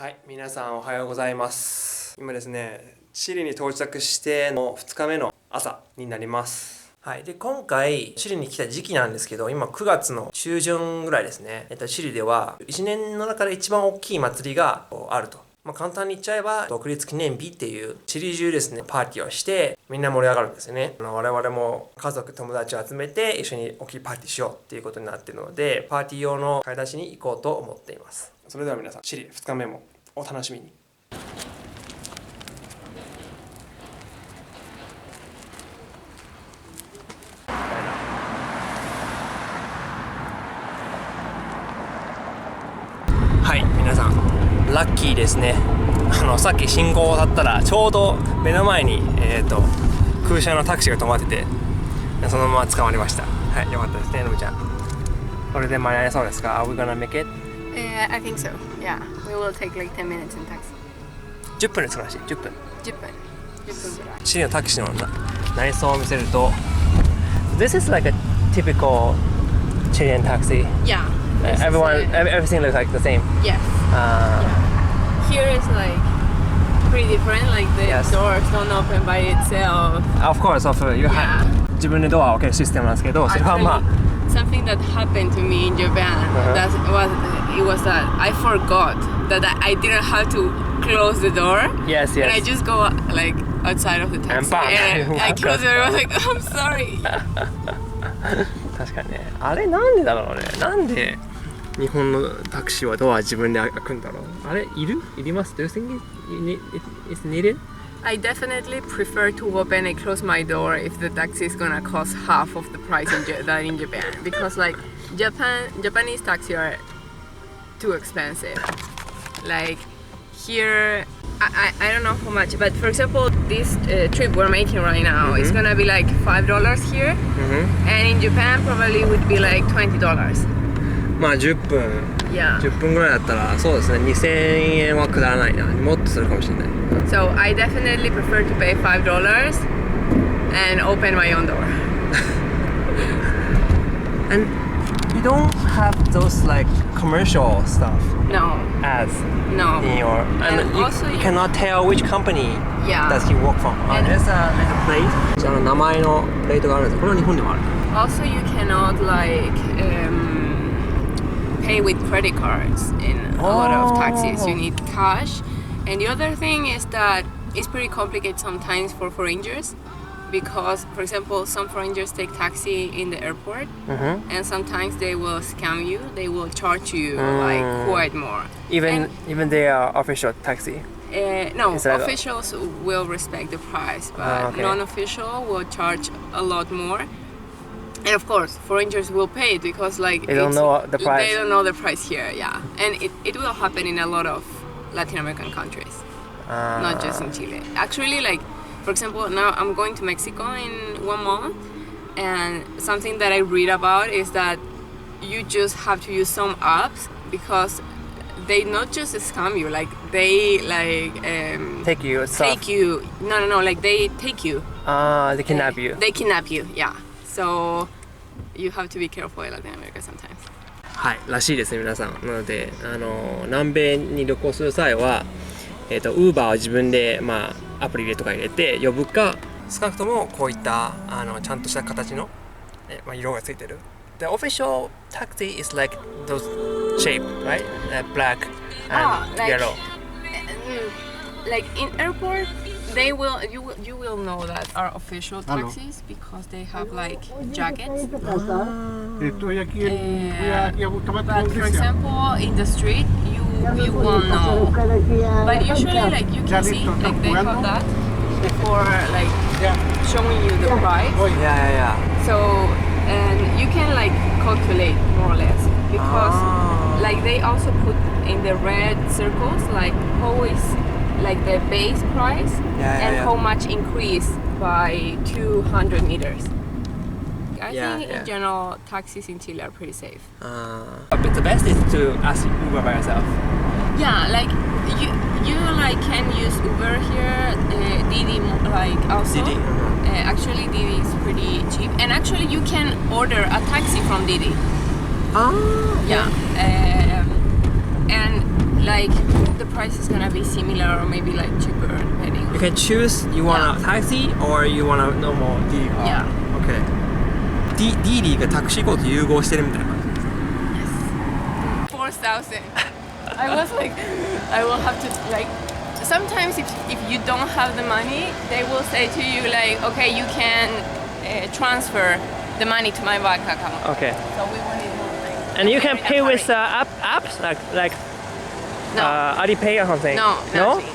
はい、皆さんおはようございます。今ですね、チリに到着しての2日目の朝になります。はい、で今回チリに来た時期なんですけど、今9月の中旬ぐらいですね。チリでは1年の中で一番大きい祭りがあると。簡単に言っちゃえば独立記念日っていうチリ中ですね、パーティーをしてみんな盛り上がるんですよね。我々も家族友達を集めて一緒に大きいパーティーしようっていうことになっているので、パーティー用の買い出しに行こうと思っています。それでは皆さん、チリ2日目もお楽しみに。はい、皆さんラッキーですね。さっき信号を渡ったらちょうど目の前に、空車のタクシーが止まってて、そのまま捕まりました。はい、よかったですね、ロミちゃん。これで間に合いそうですか？ Are we gonna make it? I think so. Yeah, we will take like 10 minutes in taxi. 10分ですらしい。10分ぐらい。チリのタクシーの内装を見せると、This is like a typical Chilean taxi. Yeah. Everything looks like the same. Yes. Yeah. Here is like pretty different. Like the doors don't open by itself. Of course, you have 自分でドアを開けるシステムなんですけど、それはまあ。Something that happened to me in Japan. It was that I forgot that I didn't have to close the door. Yes. And I just go like outside of the taxi. And I closed it. I was like, I'm sorry. 確かにね。あれなんでだろうね。なんで日本のタクシーはドア自分で開くんだろう。あれいります？ Do you think it's needed? I definitely prefer to open and close my door if the taxi is gonna cost half of the price than in Japan, because like Japanese taxi are too expensive. Like here, I don't know how much, but for example, this trip we're making right now is gonna be like $5 here, and in Japan probably would be like $20. まあ10分ぐらいだったらそうですね、2000円はくだらないな。もっとするかもしれない。So I definitely prefer to pay $5 and open my own door. And you don't have those like commercial stuff. No. Ads. No. In your and you cannot tell which company does he work from. There's a plate. 名前のプレートがあるんです。これは日本でもある。Also, you cannot like pay with credit cards in a lot of taxis. You need cash. And the other thing is that it's pretty complicated sometimes for foreigners, because, for example, some foreigners take taxi in the airport, and sometimes they will scam you. They will charge you like quite more. Even they are official taxi. No, officials will respect the price, but non-official will charge a lot more. And of course, foreigners will pay it because like they don't know the price. They don't know the price here, yeah. And it will happen in a lot of Latin American countries, not just in Chile. Actually, like, for example, now I'm going to Mexico in 1 month, and something that I read about is that you just have to use some apps because they not just scam you, like they like take you. No, like they take you. They kidnap you. They kidnap you, yeah. So you have to be careful in Latin America sometimes. はい、らしいですね、皆さん。なので、南米に旅行する際は、Uber を自分で、アプリとか入れて呼ぶか、少なくともこういったちゃんとした形の、色がついてる。The official taxi is like those shape, right? Black and yellow. Like in airport, you will know that are official taxis because they have like jackets. But for example, in the street, you won't know. But usually, like you can see, like they have that for like showing you the price. Yeah. So and you can like calculate more or less because like they also put in the red circles like always. Like the base price and how much increase by 200 meters. I think in general taxis in Chile are pretty safe. But the best is to ask Uber by yourself. Yeah, like you like can use Uber here, Didi like also. Didi. Actually Didi is pretty cheap, and actually you can order a taxi from Didi. Oh. Yeah, and like the price is gonna be similar or maybe like cheaper depending. You can choose you want a taxi or you want a normal D car. Yeah. Okay. D がタクシーコードと融合してるみたいな感じ。 4,000. I was like, I will have to like. Sometimes if you don't have the money, they will say to you like, okay, you can transfer the money to my bank account. Okay. So we wanted more like. And you can pay with apps like No. Alipay or something. No, No. nothing.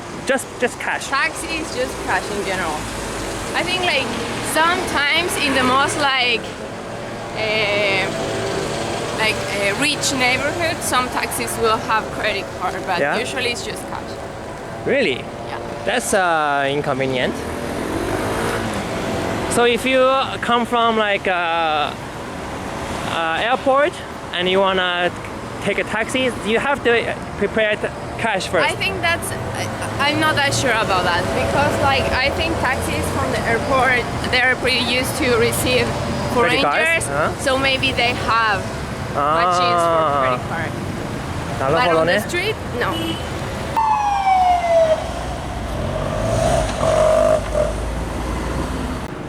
Just cash. Taxi is just cash in general. I think like sometimes in the most like rich neighborhood, some taxis will have credit card, but Yeah? usually it's just cash. Really? Yeah. That's inconvenient. So if you come from like airport and you wanna take a taxi, you have to prepare cash first. I think that's. I'm not that sure about that because like I think taxis from the airport they're pretty used to receive Credit cards? foreigners, Huh? so maybe they have machines for credit card. なる But ほど on the ね。 street, no.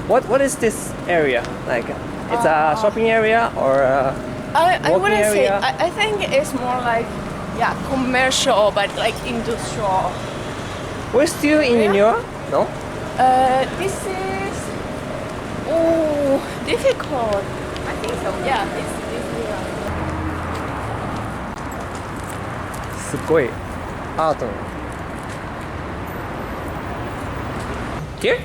What is this area like? It's a shopping area or I Walking wouldn't say. area? I think it's more like commercial, but like industrial. we're still in Yeah. New York? No? This is difficult. I think so. Yeah, this is. すっごいアートの。Here?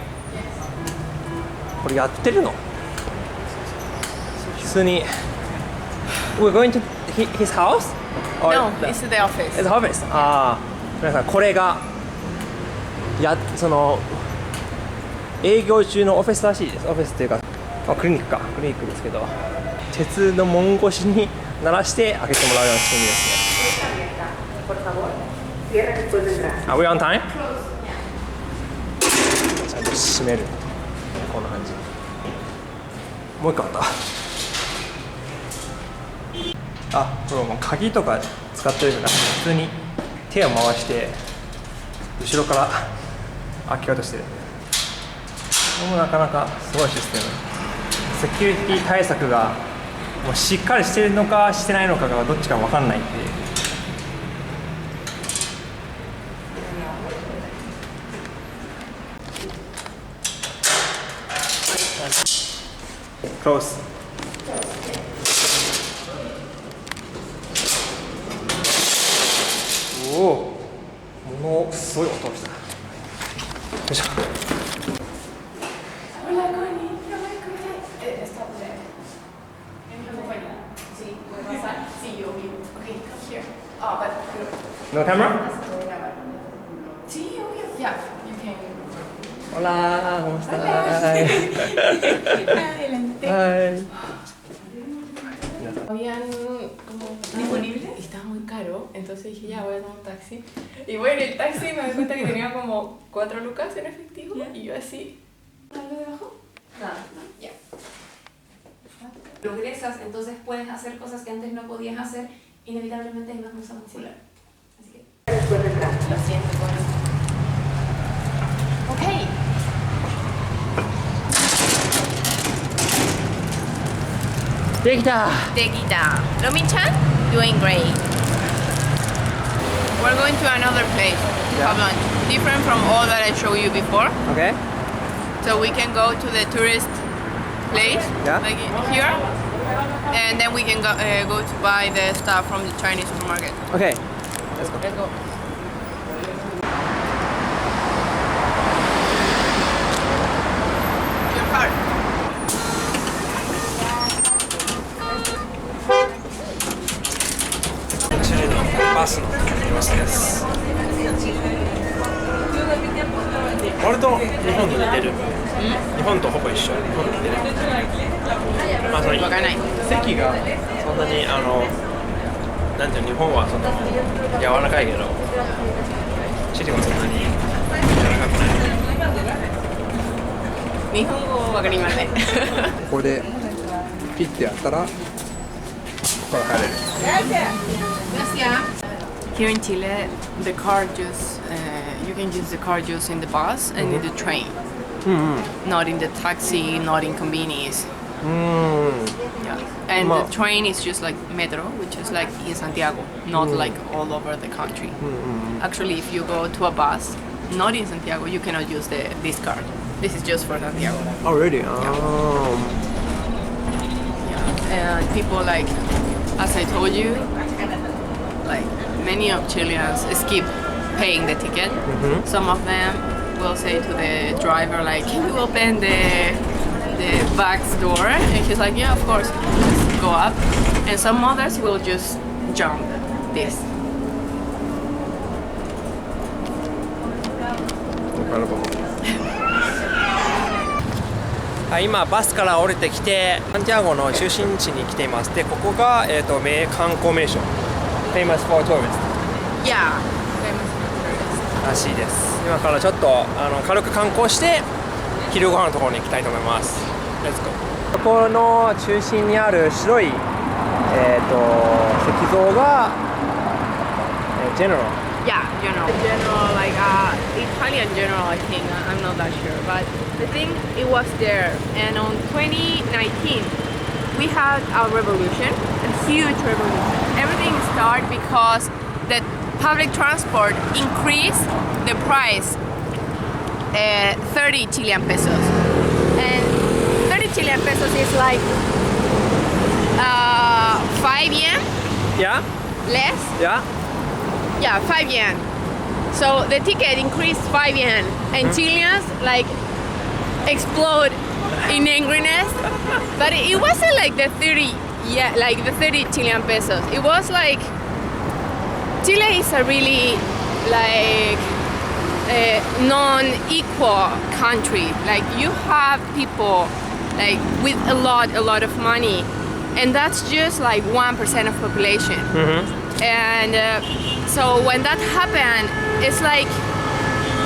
これやってるの？普通に。We're going to his house? Or No, the- it's the office. It's office. ああ、皆さんこれがその営業中のオフィスらしいです。オフィスっていうか、クリニックですけど、鉄の門越しに鳴らして開けてもらうような仕組みですね。Are we on time? ちゃんと閉める。こんな感じ。もう一個あった。あ、これもう鍵とか使ってるじゃなくて普通に手を回して後ろから開けようとしてる。これもなかなかすごいシステム。セキュリティ対策がもうしっかりしてるのかしてないのかがどっちか分かんないっていう。Close. おお、ものすごい音がした。よいしょ。No camera? Yeah, you can. Hola, ¿cómo estás? Hi. Habían como disponible y estaba muy caro, entonces dije ya voy a tomar un taxi. Y voy en el taxi y me doy cuenta que tenía como 4 lucas en efectivo y yo así. ¿Algo debajo? Nada, ya. Progresas, entonces puedes hacer cosas que antes no podías hacer, inevitablemente hay más masa muscular. Así que lo siento por eso. Ok. Deきた。 The guitar. Romi-chan, doing great. We're going to another place. Yeah. Have lunch. Different from all that I showed you before. Okay. So we can go to the tourist place, Yeah. like here, and then we can go to buy the stuff from the Chinese supermarket. Okay. Let's go. Let's go. Your card. 種類のバスの様子です。割と日本と似てる。日本とほぼ一緒。日本と似てる。まあそのわかんない。席がそんなになんていうの日本はその柔らかいけど、チリはそんなに柔らかくない。日本語わかりません。ここでピッてやったらここから入れる。Here in Chile, the car just you can use the car just in the bus and in the train, not in the taxi, not in convenience. Yeah, and the train is just like metro, which is like in Santiago, not like all over the country. Actually, if you go to a bus, not in Santiago, you cannot use this card. This is just for Santiago. Oh, really? Yeah, and people like, as I told you, like many of Chileans skip paying the ticket. Some of them will say to the driver like, "Can you open the back door?" And he's like, "Yeah, of course." Just go up, and some others will just jump this. Incredible. はい、今バスから降りてきてサンティアゴの中心地に来ています。で、ここが観光名所 Famous for Tourists Yeah, famous for tourists. らしいです。今からちょっと軽く観光して昼ご飯のところに行きたいと思います。Let's go. ここの中心にある白い石像がGeneral. Yeah, general, like Italian general, I think. I'm not that sure, but the thing it was there, and on 2019 we had a revolution, a huge revolution. Everything started because the public transport increased the price 30 Chilean pesos, and 30 Chilean pesos is like 5 yen Yeah? less. Yeah? Yeah, 5 yen. So the ticket increased 5 yen, and Chileans like explode in angriness. But it wasn't like the 30, yeah, like the 30 Chilean pesos. It was like Chile is a really like non-equal country. Like you have people like with a lot of money, and that's just like 1% of population. And so when that happened, it's like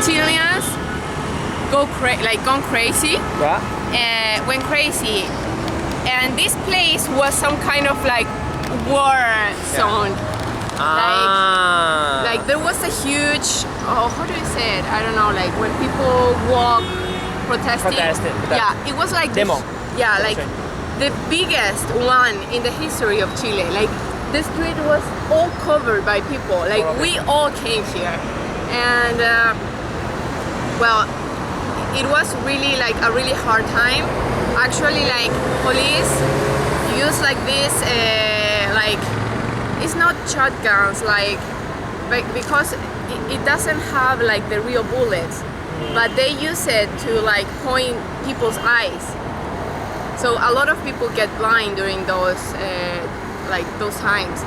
Chileans gone crazy. Yeah? Went crazy, and this place was some kind of like war zone. Like there was a huge, how do you say it? I don't know, like when people walk protesting. Yeah, it was like Demo. Yeah, like the biggest one in the history of Chile. Like the street was all covered by people. Like we all came here, and well, it was really like a really hard time. Actually, like police use like this, like it's not shotguns, like because it doesn't have like the real bullets, but they use it to like point people's eyes. So a lot of people get blind during those times.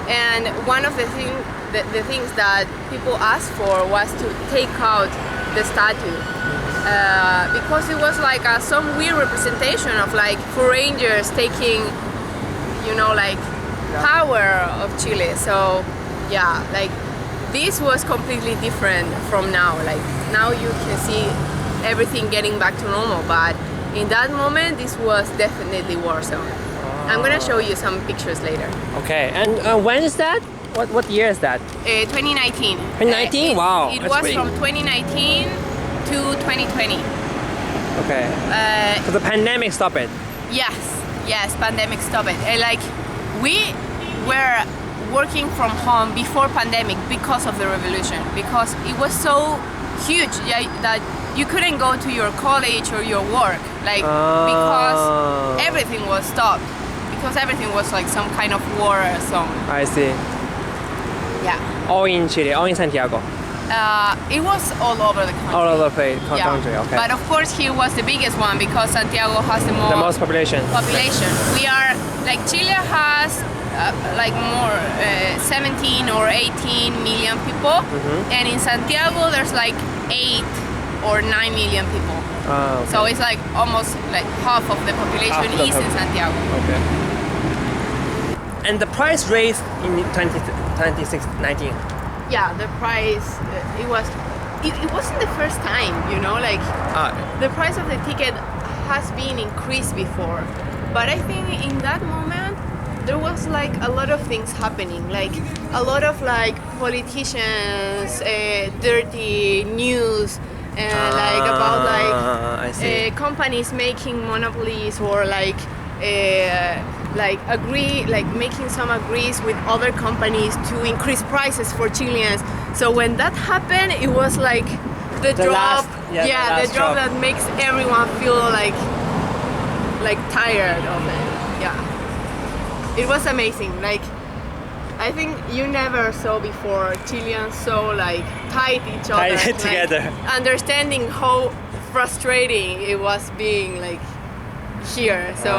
And one of the things that people asked for was to take out the statue because it was like some weird representation of like foreigners taking, like power of Chile. So yeah, like this was completely different from now. Like now you can see everything getting back to normal, but in that moment this was definitely war zone. I'm gonna show you some pictures later. Okay, and when is that? What year is that? 2019. 2019? Wow. It that's was pretty... from 2019 to 2020. Okay. So the pandemic stopped it. Yes, pandemic stopped it. Like we were working from home before pandemic because of the revolution, because it was so huge that you couldn't go to your college or your work, like because everything was stopped, because everything was like some kind of war zone. I see. Yeah. All in Chile, all in Santiago. It was all over the country. All over the country, okay. But of course here was the biggest one because Santiago has the most population. We are, like Chile has like more 17 or 18 million people, and in Santiago there's like 8 or 9 million people. Okay. So it's like almost like half of the population is in Santiago. Okay. And the price raised in 2019. Yeah, the price it wasn't the first time, like the price of the ticket has been increased before, but I think in that moment there was like a lot of things happening, like a lot of like politicians, dirty news, and like about like companies making monopolies or like making some agrees with other companies to increase prices for Chileans. So when that happened, it was like the drop, the drop that makes everyone feel like tired of it. Yeah, it was amazing. Like I think you never saw before Chileans so like tight each other, tied together, like, understanding how frustrating it was being like here. So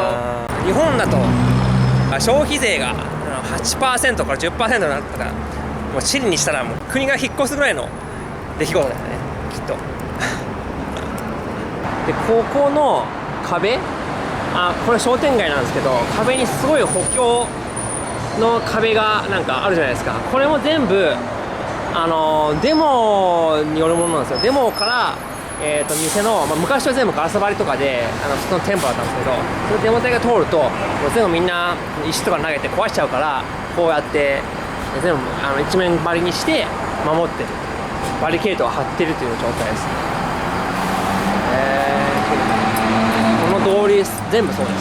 日本だと消費税が 8% から 10% になったから、もうチリにしたらもう国が引っ越すぐらいの出来事だよね、きっと。でここの壁、これ商店街なんですけど、壁にすごい補強の壁がなんかあるじゃないですか。これも全部デモによるものなんですよ。デモから店の、昔は全部ガラス張りとかで普通の店舗だったんですけど、そのデモ隊が通るともう全部みんな石とか投げて壊しちゃうから、こうやって全部一面張りにして守ってる、バリケードを張ってるという状態です。この通り全部そうです。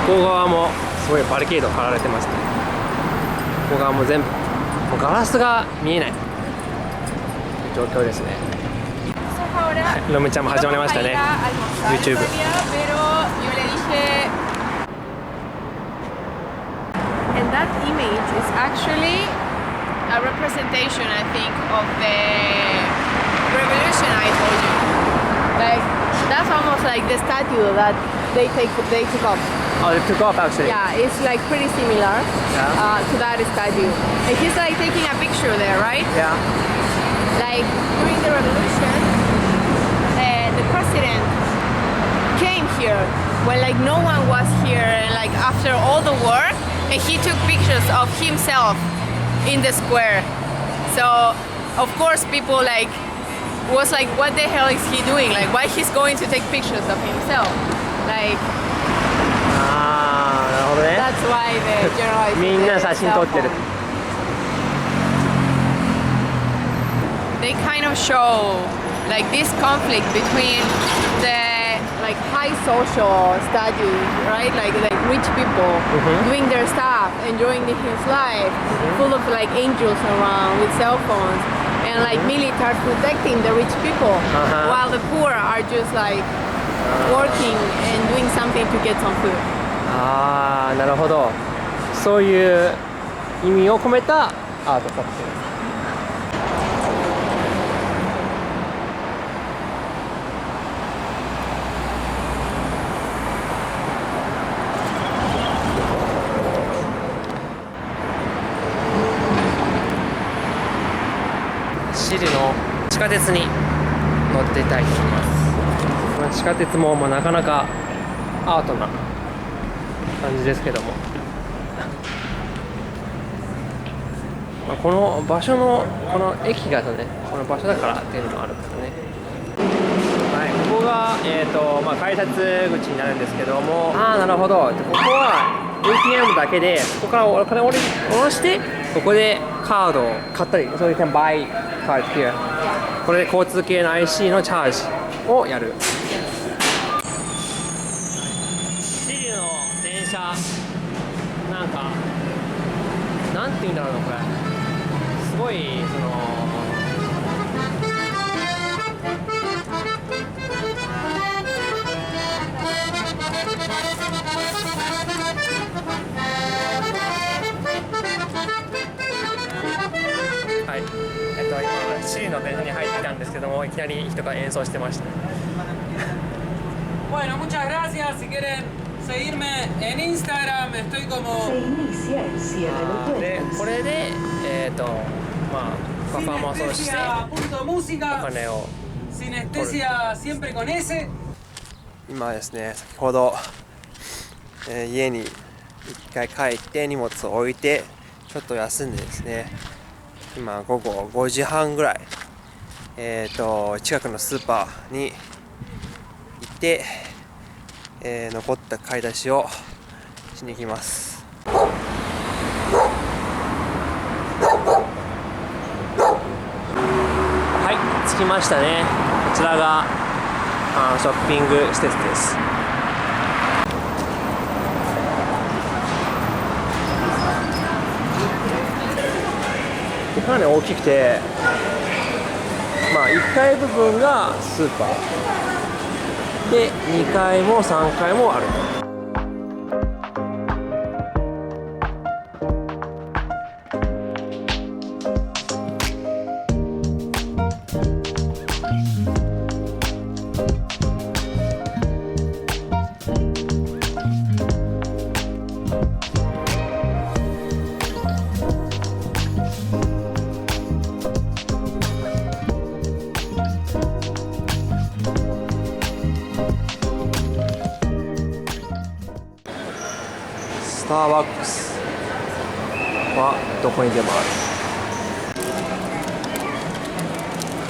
向こう側もすごいバリケード張られてますね。向こう側も全部もうガラスが見えない状況ですね。ロミちゃんも始まりましたね、 YouTube。 And that image is actually a representation, I think, of the revolution I told you. Like that's almost like the statue that they took off. Oh, they took off actually. Yeah, it's like pretty similar to that statue. And he's like taking a picture there, right? Yeah. Like during the revolution, the president came here when like no one was here, and like after all the war, and he took pictures of himself in the square. So of course people like was like, what the hell is he doing? Like why he's going to take pictures of himself? Like なるほどね。 that's why the general みんな写真撮ってる。 They kind of show like this conflict between the like high social status, right? Like rich people doing their stuff, enjoying his life, full of like angels around with cell phones, and like military protecting the rich people, while the poor are just like working and doing something to get some food. なるほど。そういう意味を込めたアート作品。チリの地下鉄に乗っていたいと思います。地下鉄もなかなかアートな感じですけども、この場所のこの駅がね、この場所だからっていうのもあるんですよね。はい、ここが、改札口になるんですけども、なるほど。でここは ATM だけで、ここからお金を下ろしてここでカードを買ったり、そういう can buy card here。これで交通系の IC のチャージをやる。チリの電車、なんかなんていうんだろうな、これすごいはい、今チリの電車に入ってきたんですけども、いきなり人が演奏してました。Bueno, muchas gracias. Si quieren seguirme en Instagram, estoy como でこれでパフォーマンスをしてお金をSinestesia siempre con S。今ですね、先ほど、家に一回帰って荷物を置いてちょっと休んでですね、今午後5時半ぐらい、近くのスーパーに行って、残った買い出しをしに行きます。はい、着きましたね。こちらがショッピング施設です。かなり大きくて、1階部分がスーパーで2階も3階もある。スターバックスはどこにでもあ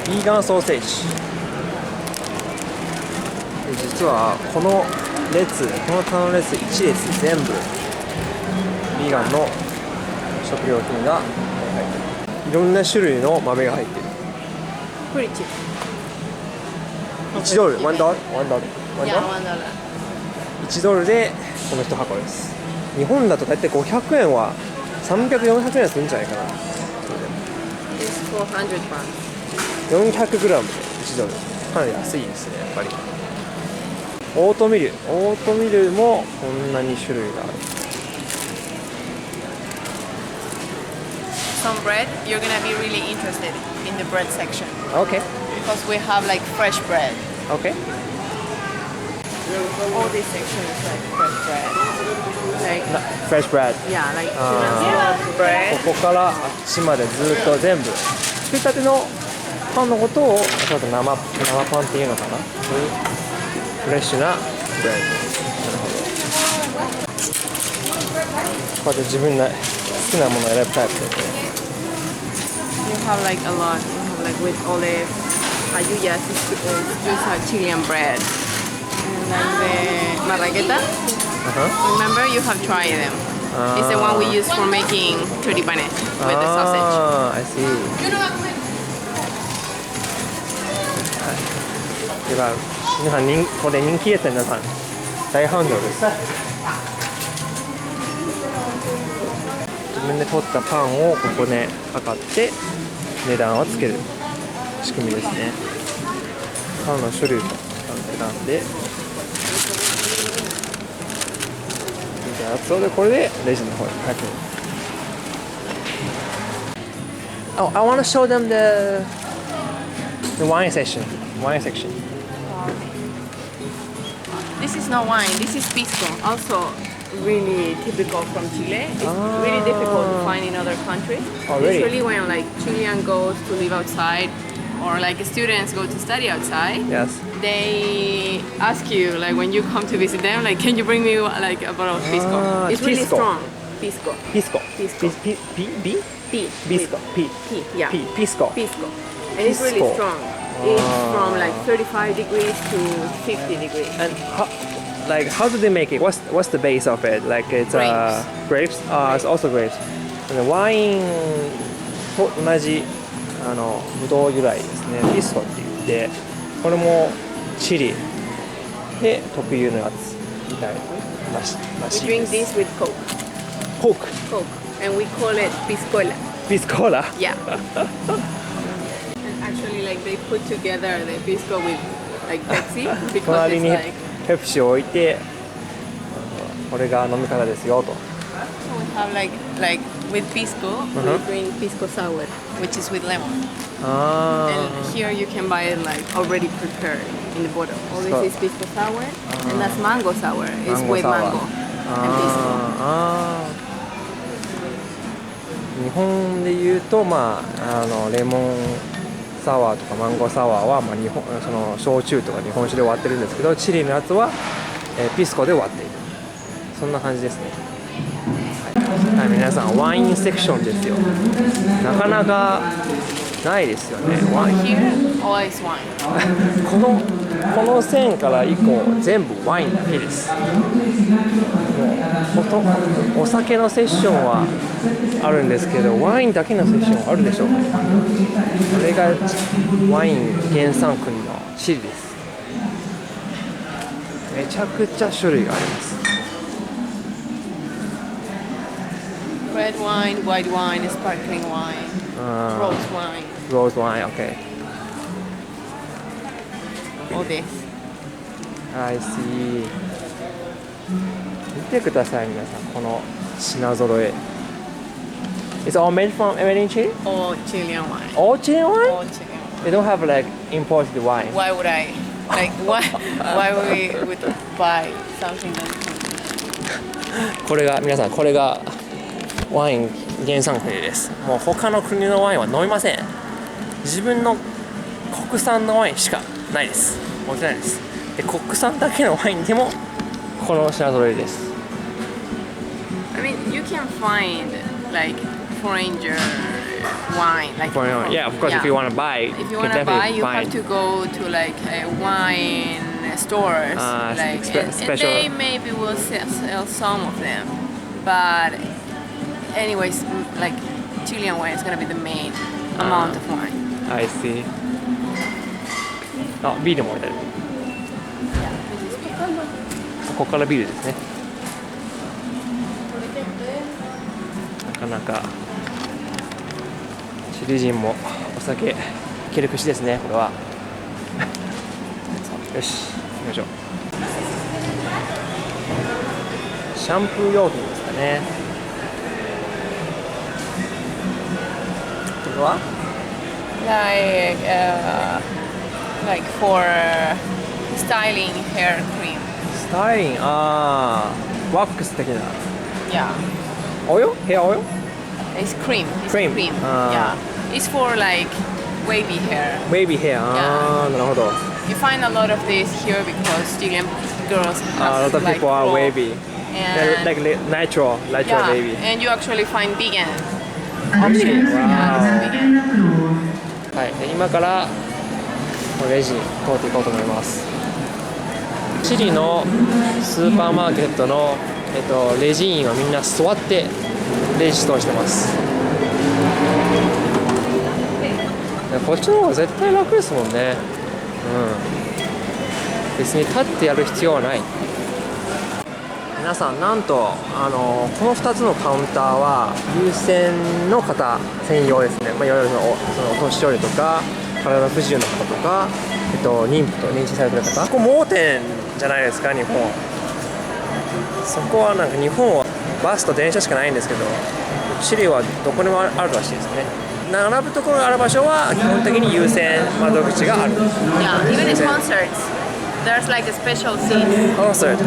る。ビーガンソーセージで、実はこの棚の列1列全部ビーガンの食料品が入ってる。いろんな種類の豆が入ってる。Pretty cheap. $1 $1 $1 $1 Yeah, $1. $1 ドルでこの1箱です。日本だと大体500円は300、400円するんじゃないかな。It's 400 pounds. 400g で1ドル。かなり安いですね、やっぱり。オートミルもこんなに種類がある。Some bread, you're gonna be really interested in the bread section. Okay. Because we have like fresh bread. Okay. All this section is like fresh bread. Like Fresh bread. yeah, like bread. ここからあっちまでずっと全部作りたてのパンのことをちょっと生パンっていうのかな。そういうフレッシュなブレッド。なるほど。こうやって自分の好きなものを選ぶタイプですね。You have like a lot. You have like with olive, ayuyas, these are Chilean bread. And like the marraqueta. Remember, you have tried them. It's the one we use for making choripanes with the sausage. I see. では皆さんこれ人気ですね。皆さん大繁盛です。自分で取ったパンをここで測って値段をつける仕組みですね。パンの種類と値段でそれでこれでレジの方に入ってる。Oh, I want to show them the wine section. Wine section. This is not wine. This is pisco. Also really typical from Chile. It's really difficult to find in other countries. Oh, really? Usually when like Chilean goes to live outside or like students go to study outside, Yes. they ask you like when you come to visit them, like can you bring me like a bottle of pisco? It's really pisco. strong. Pisco. Pisco. Pisco. B? P. Pisco. P. P. Yeah. P. Pisco. Pisco. And it's really Pisco. strong. It's from like 35 degrees to 50 degrees. And how do they make it? What's the base of it? Like it's grapes. It's also grapes. ワインと同じブドウ由来ですね。ピスコって言って、これもチリで特有のやつみたいらしい We で drink す。 this with Coke. Coke. Coke. And we call it piscola. ピスコーラ。Yeah. And actually like they put together the pisco with like Pepsi because 隣 it's に like ペプシを置いて、これが飲み方ですよと。we have like with pisco we drink pisco sour, which is with lemon. And here you can buy it like already prepared in the bottle. All this is pisco sour, and that's mango sour. It's with mango and pisco. 日本でいうと、レモンサワーとかマンゴーサワーは、その焼酎とか日本酒で割ってるんですけど、チリのやつは、ピスコで割っている。そんな感じですね。はい、皆さんワインセクションですよ。なかなかないですよね。ワイン。Here always wine. この線から以降全部ワインだけです。お酒のセッションはあるんですけど、ワインだけのセッションはあるでしょうか。これがワイン原産国のチリです。めちゃくちゃ種類があります。Red wine, white wine, sparkling wine, rose wine. Rose wine, okay. All this. I see. 見てください皆さん、この品揃え。It's all made in Chile? All Chilean wine. All Chilean wine? All Chilean. They don't have like imported wine. Why would I? Like why we would buy something that? これが皆さん、これがワイン原産国です。もう他の国のワインは飲みません。自分の国産のワインしかないです。置いてないです。で、国産だけのワインでもこの品揃えです。I mean, you can find like foreigner wine, like Yeah, of course. If you want to buy, if you want to buy, you have to go to like a wine stores, like and they maybe will sell some of them, but anyways, like Chilean wine is gonna be the main amount of wine. I see. あ、ビールも置いてある。ここからビールですね。なかなかチリ人もお酒いける口ですね、これは。よし、行きましょう。シャンプー用品ですかね。これはlike for styling hair cream. スタイリング、ワックス的な。Yeah. オイル？ヘアオイル？ It's cream. It's Cream. cream. Yeah. It's for like wavy hair. Wavy hair. なるほど。You find a lot of this here because Chilean girls A lot have of like people are raw wavy. They're and like natural yeah, wavy. and you actually find vegan options. Yeah, vegan. はい、で今からレジ通っていこうと思います。チリのスーパーマーケットの、レジ員はみんな座ってレジ通してます。こっちの方が絶対楽ですもんね。別に立ってやる必要はない。皆さん、なんとこの2つのカウンターは優先の方専用ですね。いわゆるそのお年寄りとか体の不自由な方とか、妊婦と妊娠されてる方、ここ盲点じゃないですか、日本。そこはなんか日本はバスと電車しかないんですけど、チリはどこにもあるらしいですね。並ぶところがある場所は基本的に優先窓口がある。Yeah, even in concerts, there's like a special seat. Concert.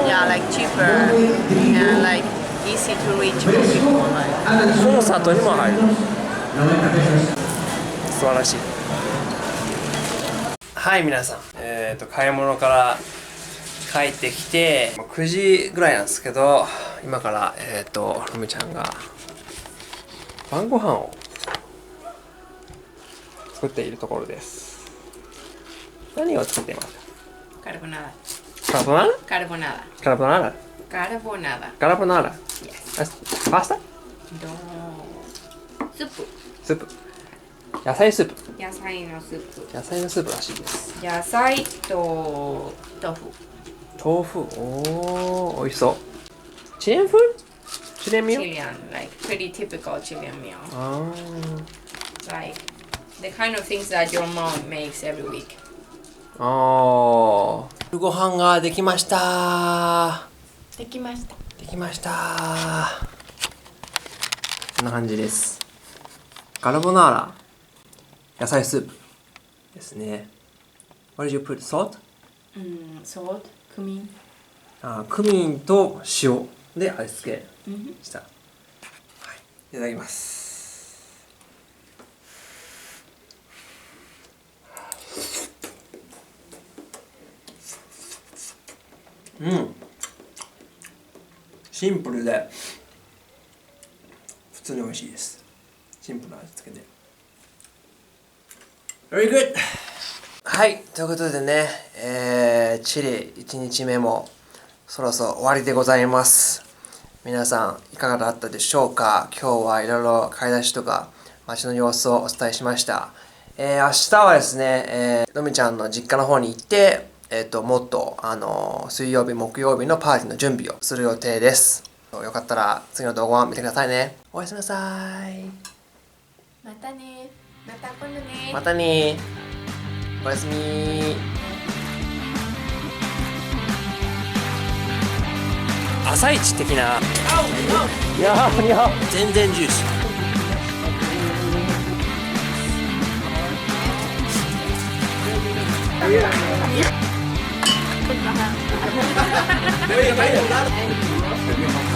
Yeah, like cheaper and like easy to reach for people. コンサートにも入る。素晴らしい。はい、皆さん、買い物から帰ってきて9時ぐらいなんですけど、今からロミちゃんが晩ご飯を作っているところです。何を作っていますか？ Carbonara. カルボナーラ？ Carbonara. カルボナーラ？ Carbonara. カルボナーラ？ Yes. パスタ？ No. スープ。スープ。野菜スープ。野菜のスープ。野菜のスープらしいです。野菜と豆腐。豆腐。おー、美味しそう。チレンフー？チレンミオ？ Chilean, like pretty typical Chilean meal. あー。 Like the kind of things that your mom makes every week. ご飯ができました。できました。できました。こんな感じです。カルボナーラ、野菜スープですね。What did you put? Salt? Salt, cumin. クミンと塩で味付けした。はい、いただきます。シンプルで普通に美味しいです。シンプルな味付けで Very good! はい、ということでね、チリ1日目もそろそろ終わりでございます。皆さんいかがだったでしょうか。今日はいろいろ買い出しとか街の様子をお伝えしました。明日はですね、ロミちゃんの実家の方に行って、もっと水曜日木曜日のパーティーの準備をする予定です。よかったら次の動画を見てくださいね。おやすみなさい。またね。また今度ね。またね。おやすみ。朝一的な。いや全然ジューシー。Debe ir a